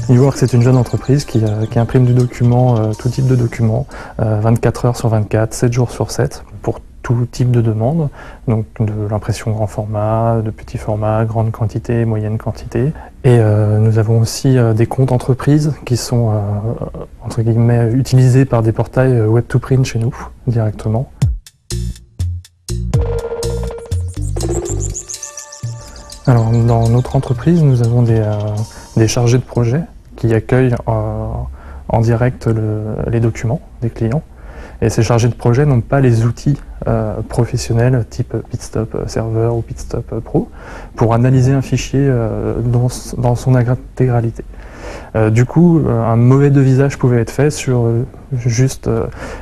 eWork, c'est une jeune entreprise qui imprime du document, tout type de document, 24 heures sur 24, 7 jours sur 7, pour tout type de demande, donc de l'impression grand format, de petit format, grande quantité, moyenne quantité. Et nous avons aussi des comptes entreprises qui sont entre guillemets utilisés par des portails Web2Print chez nous directement. Alors, dans notre entreprise, nous avons des chargés de projet qui accueillent en direct les documents des clients. Et ces chargés de projet n'ont pas les outils professionnels type Pitstop Server ou Pitstop Pro pour analyser un fichier dans son intégralité. Du coup, un mauvais devisage pouvait être fait sur juste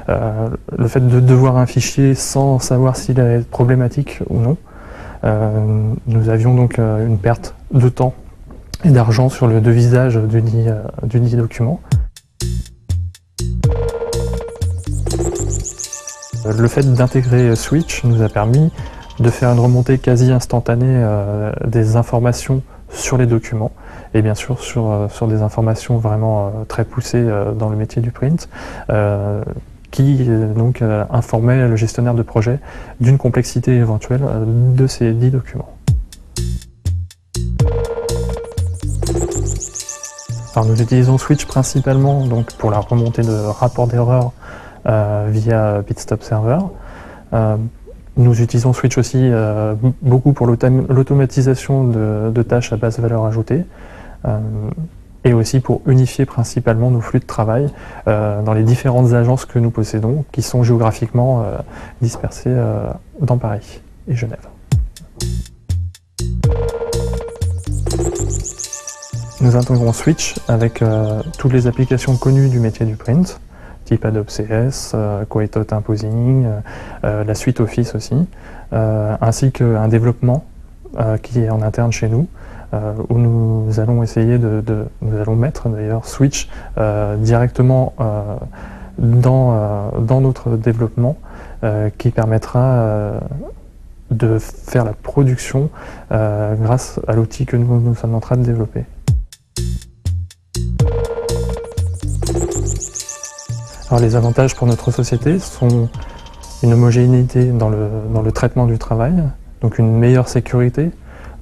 le fait de devoir un fichier sans savoir s'il est problématique ou non. Nous avions donc une perte de temps et d'argent sur le devisage du dit document. Le fait d'intégrer Switch nous a permis de faire une remontée quasi instantanée des informations sur les documents et bien sûr sur des informations vraiment très poussées dans le métier du print qui donc informait le gestionnaire de projet d'une complexité éventuelle de ces 10 documents. Alors nous utilisons Switch principalement donc, pour la remontée de rapports d'erreur via Pitstop Server. Nous utilisons Switch aussi beaucoup pour l'automatisation de tâches à basse valeur ajoutée et aussi pour unifier principalement nos flux de travail dans les différentes agences que nous possédons qui sont géographiquement dispersées dans Paris et Genève. Nous intégrons Switch avec toutes les applications connues du métier du print, type Adobe CS, Quoitot Imposing, la suite Office aussi, ainsi qu'un développement qui est en interne chez nous, où nous allons essayer nous allons mettre d'ailleurs Switch directement dans notre développement, qui permettra de faire la production grâce à l'outil que nous sommes en train de développer. Alors, les avantages pour notre société sont une homogénéité dans le traitement du travail, donc une meilleure sécurité,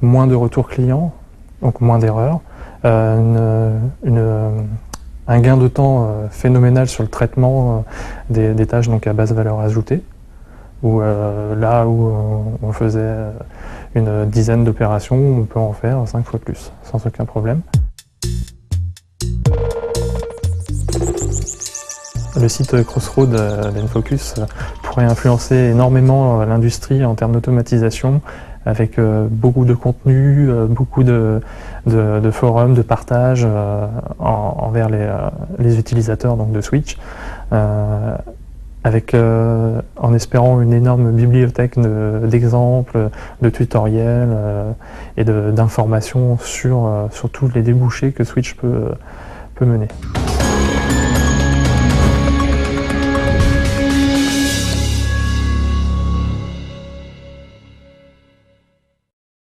moins de retours clients, donc moins d'erreurs, un gain de temps phénoménal sur le traitement des tâches donc à basse valeur ajoutée, où là où on faisait une dizaine d'opérations, on peut en faire 5 fois plus, sans aucun problème. Le site Crossroad d'Enfocus pourrait influencer énormément l'industrie en termes d'automatisation, avec beaucoup de contenu, beaucoup de forums, de partage envers les utilisateurs donc de Switch, avec en espérant une énorme bibliothèque d'exemples, de tutoriels et d'informations sur tous les débouchés que Switch peut mener.